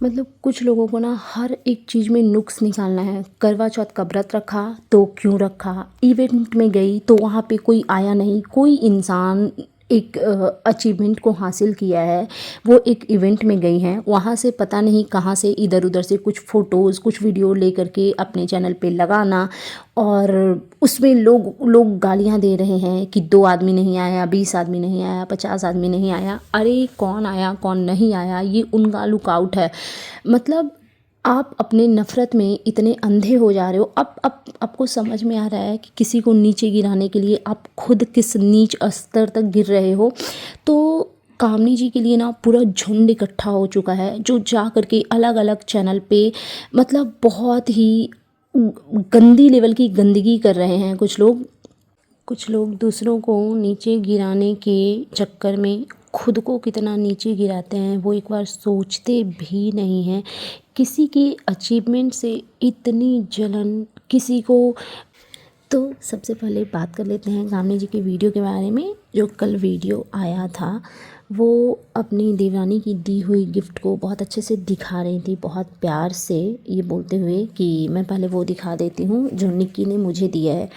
मतलब कुछ लोगों को ना हर एक चीज़ में नुक्स निकालना है। करवा चौथ का व्रत रखा तो क्यों रखा, इवेंट में गई तो वहाँ पे कोई आया नहीं। कोई इंसान एक अचीवमेंट को हासिल किया है, वो एक इवेंट में गई हैं, वहाँ से पता नहीं कहाँ से इधर उधर से कुछ फ़ोटोज़ कुछ वीडियो ले करके अपने चैनल पे लगाना, और उसमें लोग लोग गालियाँ दे रहे हैं कि 2 आदमी नहीं आया, 20 आदमी नहीं आया, 50 आदमी नहीं आया। अरे कौन आया कौन नहीं आया ये उनका लुकआउट है। मतलब आप अपने नफ़रत में इतने अंधे हो जा रहे हो। अब आपको समझ में आ रहा है कि किसी को नीचे गिराने के लिए आप खुद किस नीच स्तर तक गिर रहे हो। तो कामनी जी के लिए ना पूरा झुंड इकट्ठा हो चुका है, जो जा करके अलग अलग चैनल पे मतलब बहुत ही गंदी लेवल की गंदगी कर रहे हैं। कुछ लोग दूसरों को नीचे गिराने के चक्कर में खुद को कितना नीचे गिराते हैं वो एक बार सोचते भी नहीं हैं। किसी की अचीवमेंट से इतनी जलन किसी को। तो सबसे पहले बात कर लेते हैं कामनी जी की वीडियो के बारे में। जो कल वीडियो आया था वो अपनी देवरानी की दी हुई गिफ्ट को बहुत अच्छे से दिखा रही थी, बहुत प्यार से ये बोलते हुए कि मैं पहले वो दिखा देती हूँ जो निक्की ने मुझे दिया है।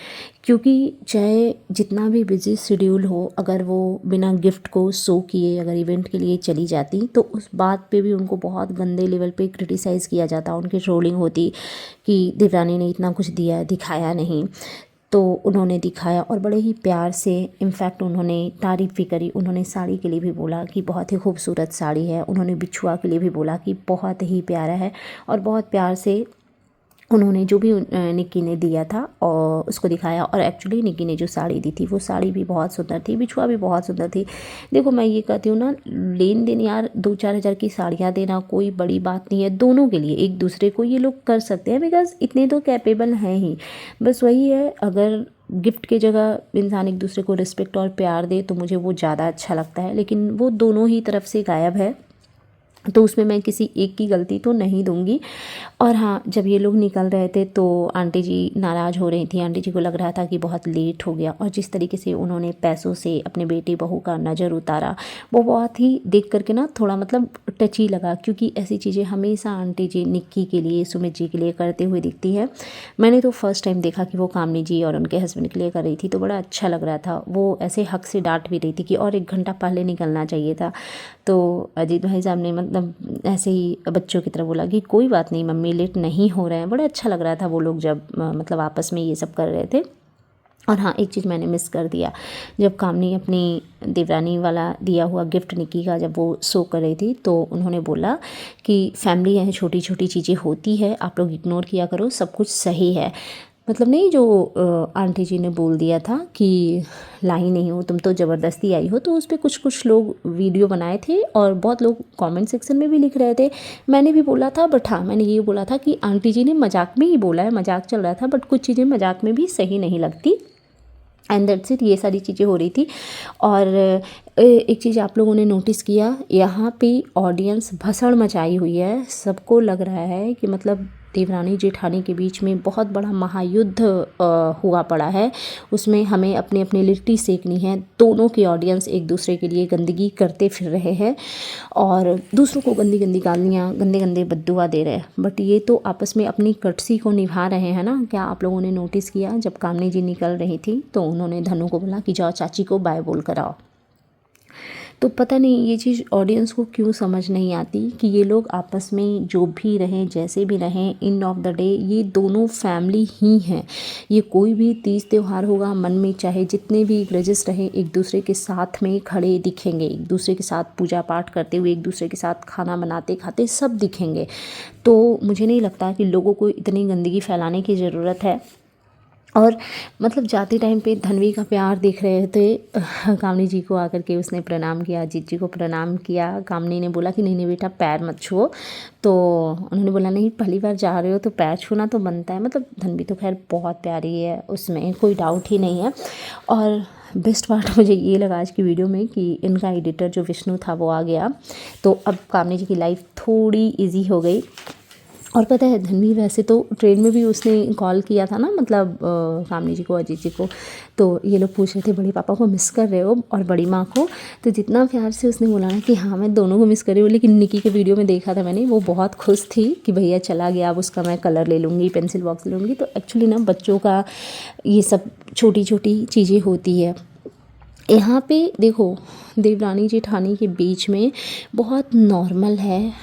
क्योंकि चाहे जितना भी बिजी शेड्यूल हो, अगर वो बिना गिफ्ट को शो किए अगर इवेंट के लिए चली जाती तो उस बात पे भी उनको बहुत गंदे लेवल पे क्रिटिसाइज़ किया जाता, उनकी ट्रोलिंग होती कि देवरानी ने इतना कुछ दिया दिखाया नहीं। तो उन्होंने दिखाया और बड़े ही प्यार से, इनफैक्ट उन्होंने तारीफ़ भी करी। उन्होंने साड़ी के लिए भी बोला कि बहुत ही खूबसूरत साड़ी है, उन्होंने बिछुआ के लिए भी बोला कि बहुत ही प्यारा है, और बहुत प्यार से उन्होंने जो भी निक्की ने दिया था और उसको दिखाया। और एक्चुअली निक्की ने जो साड़ी दी थी वो साड़ी भी बहुत सुंदर थी, बिछुआ भी बहुत सुंदर थी। देखो मैं ये कहती हूँ ना, लेन देन यार 2-4 हज़ार की साड़ियाँ देना कोई बड़ी बात नहीं है, दोनों के लिए एक दूसरे को ये लोग कर सकते हैं, बिकॉज़ इतने तो कैपेबल हैं ही। बस वही है, अगर गिफ्ट की जगह इंसान एक दूसरे को रिस्पेक्ट और प्यार दे तो मुझे वो ज़्यादा अच्छा लगता है। लेकिन वो दोनों ही तरफ से गायब है, तो उसमें मैं किसी एक की गलती तो नहीं दूंगी। और हाँ, जब ये लोग निकल रहे थे तो आंटी जी नाराज़ हो रही थी। आंटी जी को लग रहा था कि बहुत लेट हो गया, और जिस तरीके से उन्होंने पैसों से अपने बेटी बहू का नज़र उतारा वो बहुत ही देख करके ना थोड़ा मतलब टची लगा। क्योंकि ऐसी चीज़ें हमेशा आंटी जी निक्की के लिए, सुमित जी के लिए करते हुए दिखती है। मैंने तो फर्स्ट टाइम देखा कि वो कामनी जी और उनके हस्बैंड के लिए कर रही थी तो बड़ा अच्छा लग रहा था। वो ऐसे हक से डांट भी रही थी कि और 1 घंटा पहले निकलना चाहिए था। तो अजीत भाई साहब ने मतलब ऐसे ही बच्चों की तरह बोला कि कोई बात नहीं मम्मी, लेट नहीं हो रहे हैं। बड़ा अच्छा लग रहा था वो लोग जब मतलब आपस में ये सब कर रहे थे। और हाँ, एक चीज़ मैंने मिस कर दिया, जब कामनी अपनी देवरानी वाला दिया हुआ गिफ्ट निक्की का जब वो शो कर रही थी तो उन्होंने बोला कि फैमिली है, छोटी छोटी चीज़ें होती है, आप लोग इग्नोर किया करो, सब कुछ सही है। मतलब नहीं, जो आंटी जी ने बोल दिया था कि लाई नहीं हो तुम तो ज़बरदस्ती आई हो, तो उस पर कुछ कुछ लोग वीडियो बनाए थे और बहुत लोग कमेंट सेक्शन में भी लिख रहे थे। मैंने भी बोला था, बट हाँ मैंने ये बोला था कि आंटी जी ने मजाक में ही बोला है, मजाक चल रहा था, बट कुछ चीज़ें मजाक में भी सही नहीं लगती। एंड दैट्स इट, ये सारी चीज़ें हो रही थी। और एक चीज़ आप लोगों ने नोटिस किया, यहाँ पे ऑडियंस भसड़ मचाई हुई है। सबको लग रहा है कि मतलब देवरानी जेठानी के बीच में बहुत बड़ा महायुद्ध हुआ पड़ा है, उसमें हमें अपनी अपनी लिट्टी सेकनी है। दोनों की ऑडियंस एक दूसरे के लिए गंदगी करते फिर रहे हैं और दूसरों को गंदी गंदी गालियाँ, गंदे गंदे बद्दुआ दे रहे हैं, बट ये तो आपस में अपनी कटसी को निभा रहे हैं ना। क्या आप लोगों ने नोटिस किया, जब कामनी जी निकल रही थी तो उन्होंने धनु को बोला कि जाओ चाची को बाय बोल कर आओ। तो पता नहीं ये चीज़ ऑडियंस को क्यों समझ नहीं आती कि ये लोग आपस में जो भी रहें, जैसे भी रहें, एंड ऑफ द डे ये दोनों फैमिली ही हैं। ये कोई भी तीज त्यौहार होगा, मन में चाहे जितने भी ग्रजेस रहें, एक दूसरे के साथ में खड़े दिखेंगे, एक दूसरे के साथ पूजा पाठ करते हुए, एक दूसरे के साथ खाना बनाते खाते सब दिखेंगे। तो मुझे नहीं लगता कि लोगों को इतनी गंदगी फैलाने की ज़रूरत है। और मतलब जाते टाइम पे धन्वी का प्यार देख रहे थे, कामनी जी को आकर के उसने प्रणाम किया, अजीत जी को प्रणाम किया। कामनी ने बोला कि नहीं नहीं बेटा पैर मत छुओ, तो उन्होंने बोला नहीं पहली बार जा रहे हो तो पैर छूना तो बनता है। मतलब धन्वी तो खैर बहुत प्यारी है, उसमें कोई डाउट ही नहीं है। और बेस्ट पार्ट मुझे ये लगा आज की वीडियो में कि इनका एडिटर जो विष्णु था वो आ गया, तो अब कामनी जी की लाइफ थोड़ी ईजी हो गई। और पता है धन्वी वैसे तो ट्रेन में भी उसने कॉल किया था ना, मतलब कामनी जी को, अजीत जी को, तो ये लोग पूछ रहे थे बड़ी पापा को मिस कर रहे हो और बड़ी माँ को, तो जितना प्यार से उसने बोला ना कि हाँ मैं दोनों को मिस कर रही हूँ। लेकिन निकी के वीडियो में देखा था मैंने, वो बहुत खुश थी कि भैया चला गया, अब उसका मैं कलर ले लूँगी, पेंसिल बॉक्स ले लूँगी। तो एक्चुअली ना बच्चों का ये सब छोटी छोटी चीज़ें होती है। यहाँ पे देखो देवरानी जेठानी के बीच में बहुत नॉर्मल है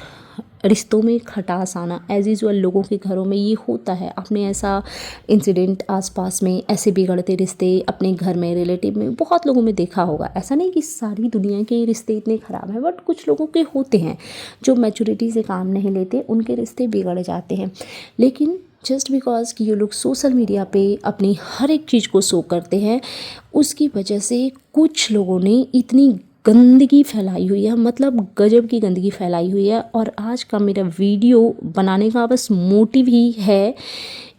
रिश्तों में खटास आना, एज यूजुअल लोगों के घरों में ये होता है। आपने ऐसा इंसिडेंट आसपास में ऐसे बिगड़ते रिश्ते अपने घर में, रिलेटिव में बहुत लोगों में देखा होगा। ऐसा नहीं कि सारी दुनिया के रिश्ते इतने ख़राब हैं, बट कुछ लोगों के होते हैं जो मैच्योरिटी से काम नहीं लेते, उनके रिश्ते बिगड़ जाते हैं। लेकिन जस्ट बिकॉज कि ये लोग सोशल मीडिया पे अपनी हर एक चीज़ को शो करते हैं, उसकी वजह से कुछ लोगों ने इतनी गंदगी फैलाई हुई है, मतलब गजब की गंदगी फैलाई हुई है। और आज का मेरा वीडियो बनाने का बस मोटिव ही है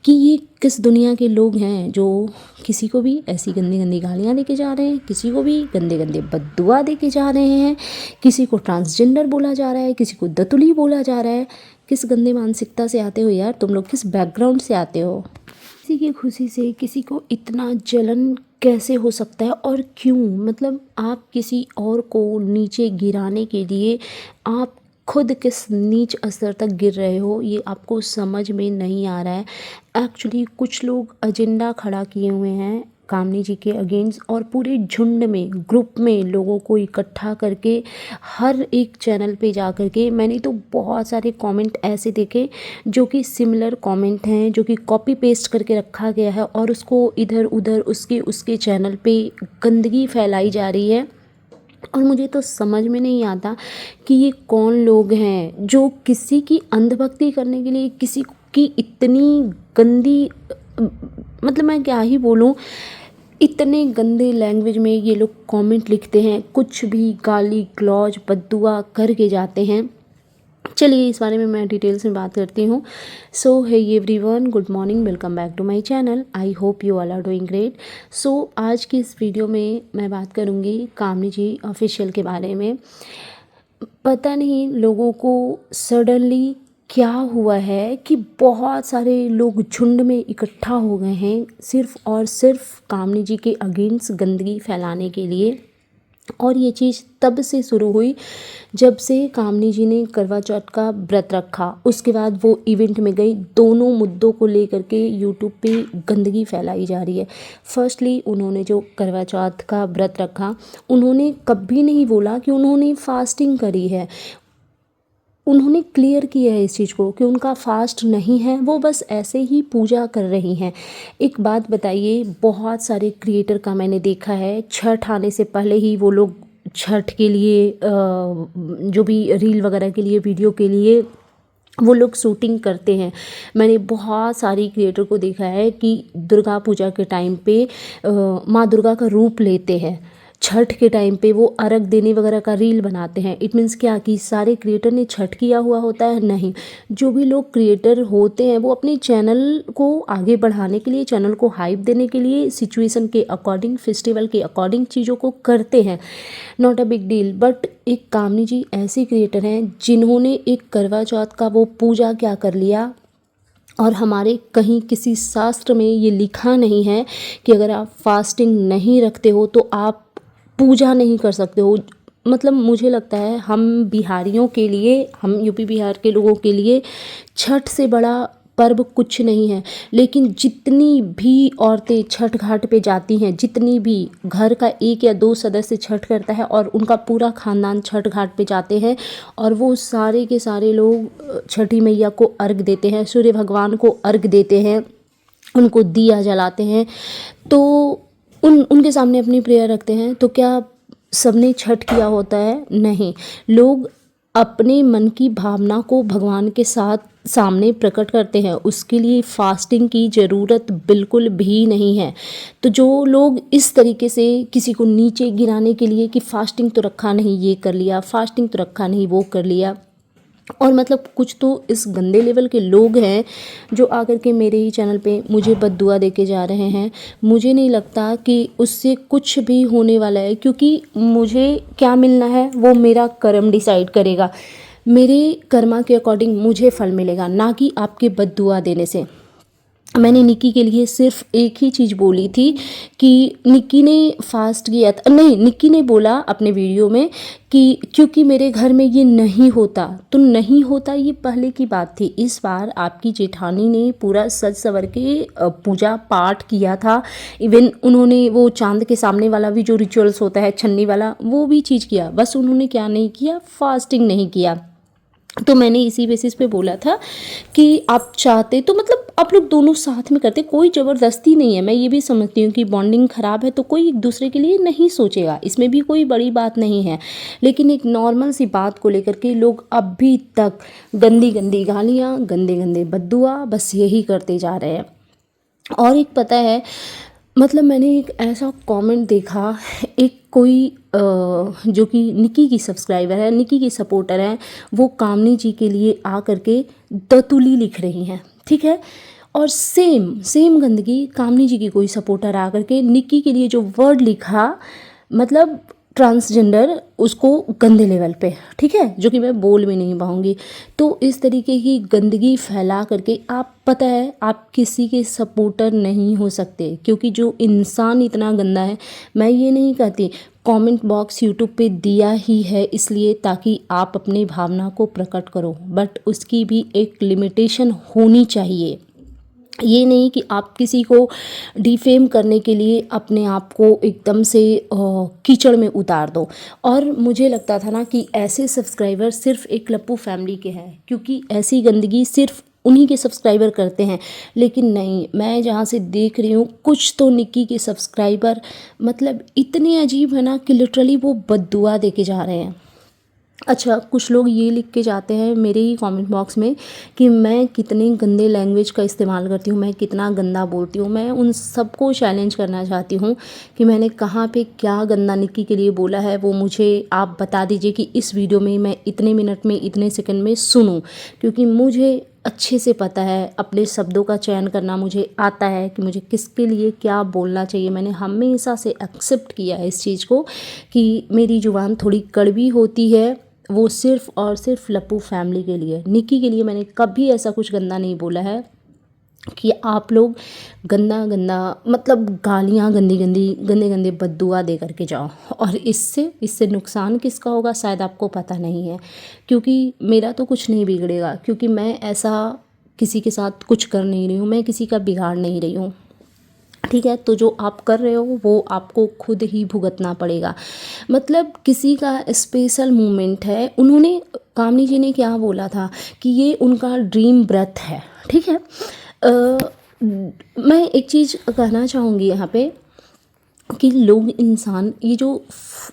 कि ये किस दुनिया के लोग हैं जो किसी को भी ऐसी गंदी गंदी गालियाँ दे के जा रहे हैं, किसी को भी गंदे गंदे बद्दुआ दे के जा रहे हैं, किसी को ट्रांसजेंडर बोला जा रहा है, किसी को दतुली बोला जा रहा है। किस गंदे मानसिकता से आते हो यार तुम लोग, किस बैकग्राउंड से आते हो? किसी की खुशी से किसी को इतना जलन कैसे हो सकता है और क्यों? मतलब आप किसी और को नीचे गिराने के लिए आप खुद किस नीच स्तर तक गिर रहे हो, ये आपको समझ में नहीं आ रहा है। एक्चुअली कुछ लोग एजेंडा खड़ा किए हुए हैं कामनी जी के अगेंस्ट, और पूरे झुंड में, ग्रुप में लोगों को इकट्ठा करके हर एक चैनल पे जा कर के, मैंने तो बहुत सारे कमेंट ऐसे देखे जो कि सिमिलर कमेंट हैं, जो कि कॉपी पेस्ट करके रखा गया है और उसको इधर उधर उसके चैनल पे गंदगी फैलाई जा रही है। और मुझे तो समझ में नहीं आता कि ये कौन लोग हैं जो किसी की अंधभक्ति करने के लिए किसी की इतनी गंदी, मतलब मैं क्या ही बोलूँ, इतने गंदे लैंग्वेज में ये लोग कमेंट लिखते हैं, कुछ भी गाली गलौज बद्दुआ करके जाते हैं। चलिए इस बारे में मैं डिटेल्स में बात करती हूँ। So hey everyone, good morning, welcome back to my channel. I hope you all are doing great. So आज की इस वीडियो में मैं बात करूँगी कामनी जी ऑफिशियल के बारे में। पता नहीं लोगों को सडनली क्या हुआ है कि बहुत सारे लोग झुंड में इकट्ठा हो गए हैं सिर्फ़ और सिर्फ कामनी जी के अगेंस्ट गंदगी फैलाने के लिए। और ये चीज़ तब से शुरू हुई जब से कामनी जी ने करवा चौथ का व्रत रखा, उसके बाद वो इवेंट में गई। दोनों मुद्दों को लेकर के यूट्यूब पे गंदगी फैलाई जा रही है। फर्स्टली उन्होंने जो करवा चौथ का व्रत रखा, उन्होंने कभी नहीं बोला कि उन्होंने फास्टिंग करी है। उन्होंने क्लियर किया है इस चीज़ को कि उनका फास्ट नहीं है, वो बस ऐसे ही पूजा कर रही हैं। एक बात बताइए, बहुत सारे क्रिएटर का मैंने देखा है छठ आने से पहले ही वो लोग छठ के लिए जो भी रील वगैरह के लिए, वीडियो के लिए वो लोग शूटिंग करते हैं। मैंने बहुत सारी क्रिएटर को देखा है कि दुर्गा पूजा के टाइम पे माँ दुर्गा का रूप लेते हैं, छठ के टाइम पे वो अर्घ देने वगैरह का रील बनाते हैं। इट मीन्स क्या कि सारे क्रिएटर ने छठ किया हुआ होता है? नहीं। जो भी लोग क्रिएटर होते हैं वो अपने चैनल को आगे बढ़ाने के लिए, चैनल को हाइप देने के लिए सिचुएशन के अकॉर्डिंग, फेस्टिवल के अकॉर्डिंग चीज़ों को करते हैं, not a big deal. But एक कामनी जी ऐसे क्रिएटर हैं जिन्होंने एक करवा चौथ का वो पूजा क्या कर लिया, और हमारे कहीं किसी शास्त्र में ये लिखा नहीं है कि अगर आप फास्टिंग नहीं रखते हो तो आप पूजा नहीं कर सकते हो। मतलब मुझे लगता है हम बिहारियों के लिए, हम यूपी बिहार के लोगों के लिए छठ से बड़ा पर्व कुछ नहीं है। लेकिन जितनी भी औरतें छठ घाट पे जाती हैं, जितनी भी घर का एक या दो सदस्य छठ करता है और उनका पूरा खानदान छठ घाट पे जाते हैं और वो सारे के सारे लोग छठी मैया को अर्घ देते हैं, सूर्य भगवान को अर्घ देते हैं, उनको दिया जलाते हैं, तो उनके सामने अपनी प्रेयर रखते हैं। तो क्या सबने छठ किया होता है? नहीं। लोग अपने मन की भावना को भगवान के साथ सामने प्रकट करते हैं, उसके लिए फास्टिंग की ज़रूरत बिल्कुल भी नहीं है। तो जो लोग इस तरीके से किसी को नीचे गिराने के लिए कि फास्टिंग तो रखा नहीं, ये कर लिया, फास्टिंग तो रखा नहीं, वो कर लिया, और मतलब कुछ तो इस गंदे लेवल के लोग हैं जो आकर के मेरे ही चैनल पे मुझे बद्दुआ दे के जा रहे हैं। मुझे नहीं लगता कि उससे कुछ भी होने वाला है, क्योंकि मुझे क्या मिलना है वो मेरा कर्म डिसाइड करेगा। मेरे कर्मा के अकॉर्डिंग मुझे फल मिलेगा, ना कि आपके बद्दुआ देने से। मैंने निक्की के लिए सिर्फ एक ही चीज़ बोली थी कि निक्की ने फास्ट किया था, नहीं, निक्की ने बोला अपने वीडियो में कि क्योंकि मेरे घर में ये नहीं होता, तो नहीं होता ये पहले की बात थी। इस बार आपकी जेठानी ने पूरा सज सवर के पूजा पाठ किया था। इवन उन्होंने वो चांद के सामने वाला भी जो रिचुअल्स होता है छन्नी वाला, वो भी चीज़ किया। बस उन्होंने क्या नहीं किया, फास्टिंग नहीं किया। तो मैंने इसी बेसिस पे बोला था कि आप चाहते तो मतलब आप लोग दोनों साथ में करते, कोई ज़बरदस्ती नहीं है। मैं ये भी समझती हूँ कि बॉन्डिंग ख़राब है तो कोई एक दूसरे के लिए नहीं सोचेगा, इसमें भी कोई बड़ी बात नहीं है। लेकिन एक नॉर्मल सी बात को लेकर के लोग अभी तक गंदी गंदी गालियाँ, गंदे गंदे बद्दुआ बस यही करते जा रहे हैं। और एक पता है, मतलब मैंने एक ऐसा कमेंट देखा, एक कोई जो कि निक्की की सब्सक्राइबर है, निक्की की सपोर्टर है, वो कामनी जी के लिए आ करके दतुली लिख रही हैं, ठीक है। और सेम सेम गंदगी कामनी जी की कोई सपोर्टर आ करके निक्की के लिए जो वर्ड लिखा, मतलब ट्रांसजेंडर, उसको गंदे लेवल पे, ठीक है, जो कि मैं बोल भी नहीं पाऊँगी। तो इस तरीके की गंदगी फैला करके आप, पता है, आप किसी के सपोर्टर नहीं हो सकते, क्योंकि जो इंसान इतना गंदा है, मैं ये नहीं कहती, कमेंट बॉक्स यूट्यूब पे दिया ही है इसलिए ताकि आप अपनी भावना को प्रकट करो, बट उसकी भी एक लिमिटेशन होनी चाहिए। ये नहीं कि आप किसी को डिफेम करने के लिए अपने आप को एकदम से कीचड़ में उतार दो। और मुझे लगता था ना कि ऐसे सब्सक्राइबर सिर्फ एक लप्पू फैमिली के हैं, क्योंकि ऐसी गंदगी सिर्फ उन्हीं के सब्सक्राइबर करते हैं। लेकिन नहीं, मैं जहाँ से देख रही हूँ कुछ तो निक्की के सब्सक्राइबर मतलब इतने अजीब है ना कि लिटरली वो बद्दुआ दे के जा रहे हैं। अच्छा, कुछ लोग ये लिख के जाते हैं मेरे ही कमेंट बॉक्स में कि मैं कितने गंदे लैंग्वेज का इस्तेमाल करती हूँ, मैं कितना गंदा बोलती हूँ। मैं उन सबको चैलेंज करना चाहती हूँ कि मैंने कहाँ पे क्या गंदा निक्की के लिए बोला है, वो मुझे आप बता दीजिए कि इस वीडियो में मैं इतने मिनट में, इतने सेकंड में सुनूँ। क्योंकि मुझे अच्छे से पता है, अपने शब्दों का चयन करना मुझे आता है कि मुझे किसके लिए क्या बोलना चाहिए। मैंने हमेशा से एक्सेप्ट किया है इस चीज़ को कि मेरी ज़ुबान थोड़ी कड़वी होती है, वो सिर्फ़ और सिर्फ लप्पू फैमिली के लिए। निक्की के लिए मैंने कभी ऐसा कुछ गंदा नहीं बोला है कि आप लोग गंदा गंदा मतलब गालियाँ गंदी गंदी गंदे गंदे बद्दुआ दे करके जाओ। और इससे नुकसान किसका होगा शायद आपको पता नहीं है, क्योंकि मेरा तो कुछ नहीं बिगड़ेगा, क्योंकि मैं ऐसा किसी के साथ कुछ कर नहीं रही हूँ, मैं किसी का बिगाड़ नहीं रही हूँ, ठीक है। तो जो आप कर रहे हो वो आपको खुद ही भुगतना पड़ेगा। मतलब किसी का स्पेशल मोमेंट है, उन्होंने, कामनी जी ने क्या बोला था कि ये उनका ड्रीम ब्रेथ है, ठीक है। मैं एक चीज़ कहना चाहूँगी यहाँ पे कि लोग, इंसान, ये जो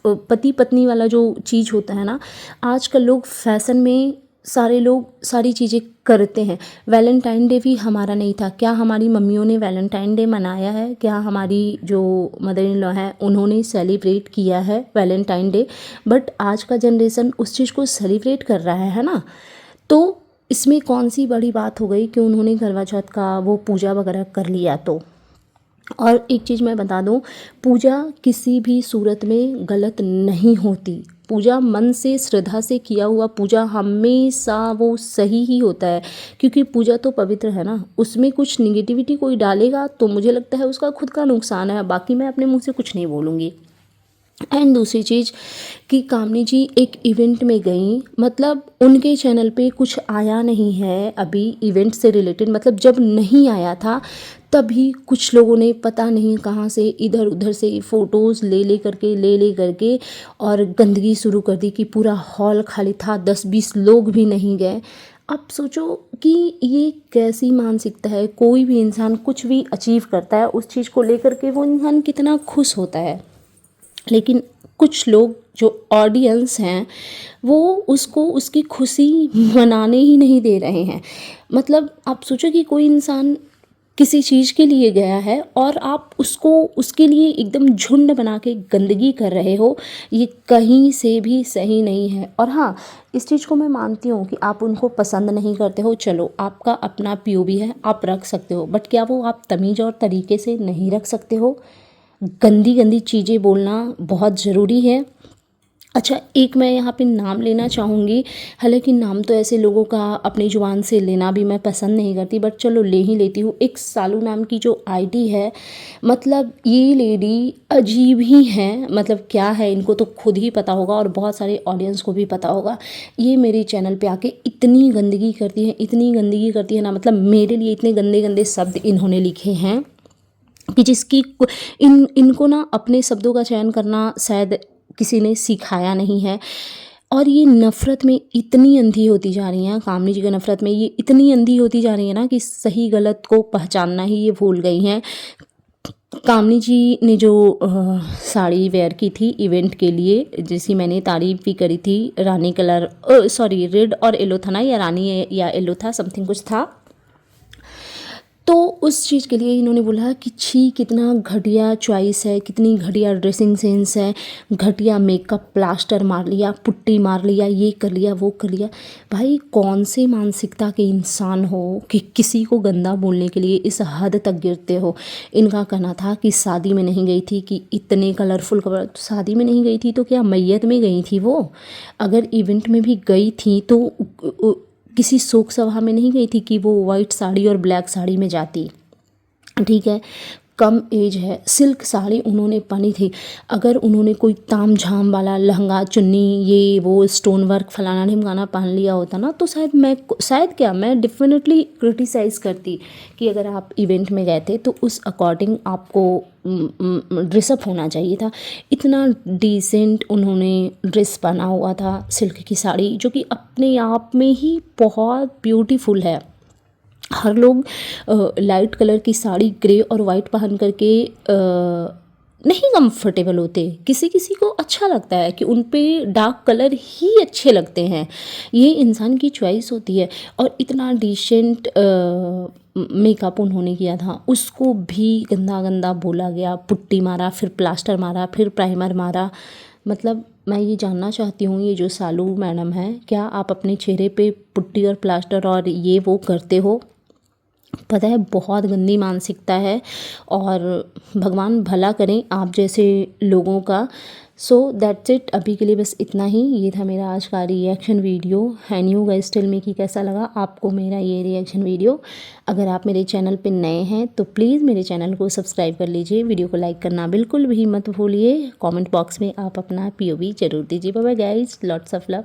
पति पत्नी वाला जो चीज़ होता है ना, आजकल लोग फैशन में सारे लोग सारी चीज़ें करते हैं। वैलेंटाइन डे भी हमारा नहीं था, क्या हमारी मम्मियों ने वैलेंटाइन डे मनाया है? क्या हमारी जो मदर इन लॉ हैं उन्होंने सेलिब्रेट किया है वैलेंटाइन डे? बट आज का जनरेशन उस चीज़ को सेलिब्रेट कर रहा है ना। तो इसमें कौन सी बड़ी बात हो गई कि उन्होंने करवा चौथ का वो पूजा वगैरह कर लिया तो। और एक चीज़ मैं बता दूं, पूजा किसी भी सूरत में गलत नहीं होती। पूजा मन से, श्रद्धा से किया हुआ पूजा हमेशा वो सही ही होता है, क्योंकि पूजा तो पवित्र है ना। उसमें कुछ निगेटिविटी कोई डालेगा तो मुझे लगता है उसका खुद का नुकसान है, बाकी मैं अपने मुंह से कुछ नहीं बोलूँगी। एंड दूसरी चीज़ कि कामनी जी एक इवेंट में गई, मतलब उनके चैनल पे कुछ आया नहीं है अभी इवेंट से रिलेटेड, मतलब जब नहीं आया था तभी कुछ लोगों ने पता नहीं कहाँ से इधर उधर से फ़ोटोज़ ले करके और गंदगी शुरू कर दी कि पूरा हॉल खाली था, 10-20 लोग भी नहीं गए। अब सोचो कि ये कैसी मानसिकता है। कोई भी इंसान कुछ भी अचीव करता है, उस चीज़ को लेकर के वो इंसान कितना खुश होता है, लेकिन कुछ लोग जो ऑडियंस हैं वो उसको उसकी खुशी मनाने ही नहीं दे रहे हैं। मतलब आप सोचो कि कोई इंसान किसी चीज़ के लिए गया है और आप उसको उसके लिए एकदम झुंड बना के गंदगी कर रहे हो, ये कहीं से भी सही नहीं है। और हाँ, इस चीज़ को मैं मानती हूँ कि आप उनको पसंद नहीं करते हो, चलो आपका अपना पीओवी है, आप रख सकते हो, बट क्या वो आप तमीज़ और तरीके से नहीं रख सकते हो? गंदी गंदी चीज़ें बोलना बहुत ज़रूरी है। अच्छा, एक मैं यहाँ पे नाम लेना चाहूँगी, हालाँकि नाम तो ऐसे लोगों का अपनी ज़ुबान से लेना भी मैं पसंद नहीं करती, बट चलो ले ही लेती हूँ। एक सालू नाम की जो आईडी है, मतलब ये लेडी अजीब ही हैं, मतलब क्या है इनको तो खुद ही पता होगा और बहुत सारे ऑडियंस को भी पता होगा। ये मेरे चैनल पे आके इतनी गंदगी करती हैं, इतनी गंदगी करती है ना, मतलब मेरे लिए इतने गंदे गंदे शब्द इन्होंने लिखे हैं कि जिसकी इनको ना अपने शब्दों का चयन करना शायद किसी ने सिखाया नहीं है। और ये नफ़रत में इतनी अंधी होती जा रही हैं, कामनी जी की नफ़रत में ये इतनी अंधी होती जा रही है ना कि सही गलत को पहचानना ही ये भूल गई हैं। कामनी जी ने जो साड़ी वेयर की थी इवेंट के लिए, जिसकी मैंने तारीफ़ भी करी थी, रानी कलर, सॉरी रेड और येलो था ना, या रानी या येलो था, समथिंग कुछ था। तो उस चीज़ के लिए इन्होंने बोला कि छी कितना घटिया चॉइस है, कितनी घटिया ड्रेसिंग सेंस है, घटिया मेकअप, प्लास्टर मार लिया, पुट्टी मार लिया, ये कर लिया, वो कर लिया। भाई कौन से मानसिकता के इंसान हो कि किसी को गंदा बोलने के लिए इस हद तक गिरते हो। इनका कहना था कि शादी में नहीं गई थी, कि इतने कलरफुल कपड़े, तो शादी में नहीं गई थी तो क्या मैयत में गई थी वो? अगर इवेंट में भी गई थी तो किसी शोक सभा में नहीं गई थी कि वो वाइट साड़ी और ब्लैक साड़ी में जाती। ठीक है, कम एज है, सिल्क साड़ी उन्होंने पहनी थी। अगर उन्होंने कोई ताम झाम वाला लहंगा चुन्नी ये वो स्टोन वर्क फलाना ढिमकाना पहन लिया होता ना, तो मैं डेफिनेटली क्रिटिसाइज़ करती कि अगर आप इवेंट में गए थे तो उस अकॉर्डिंग आपको ड्रेसअप होना चाहिए था। इतना डिसेंट उन्होंने ड्रेस पहना हुआ था, सिल्क की साड़ी, जो कि अपने आप में ही बहुत ब्यूटीफुल है। हर लोग लाइट कलर की साड़ी ग्रे और वाइट पहन करके नहीं कंफर्टेबल होते, किसी किसी को अच्छा लगता है कि उन पे डार्क कलर ही अच्छे लगते हैं, ये इंसान की चॉइस होती है। और इतना डिसेंट मेकअप उन्होंने किया था, उसको भी गंदा गंदा बोला गया, पुट्टी मारा, फिर प्लास्टर मारा, फिर प्राइमर मारा। मतलब मैं ये जानना चाहती हूँ, ये जो सालू मैडम है, क्या आप अपने चेहरे पे पुट्टी और प्लास्टर और ये वो करते हो? पता है बहुत गंदी मानसिकता है, और भगवान भला करें आप जैसे लोगों का। सो दैट्स इट, अभी के लिए बस इतना ही। ये था मेरा आज का reaction video. And you guys tell me कि कैसा लगा आपको मेरा ये रिएक्शन वीडियो। अगर आप मेरे चैनल पे नए हैं तो प्लीज़ मेरे चैनल को सब्सक्राइब कर लीजिए, वीडियो को लाइक करना बिल्कुल भी मत भूलिए, कमेंट बॉक्स में आप अपना POV ज़रूर दीजिए। Bye bye guys, lots of love.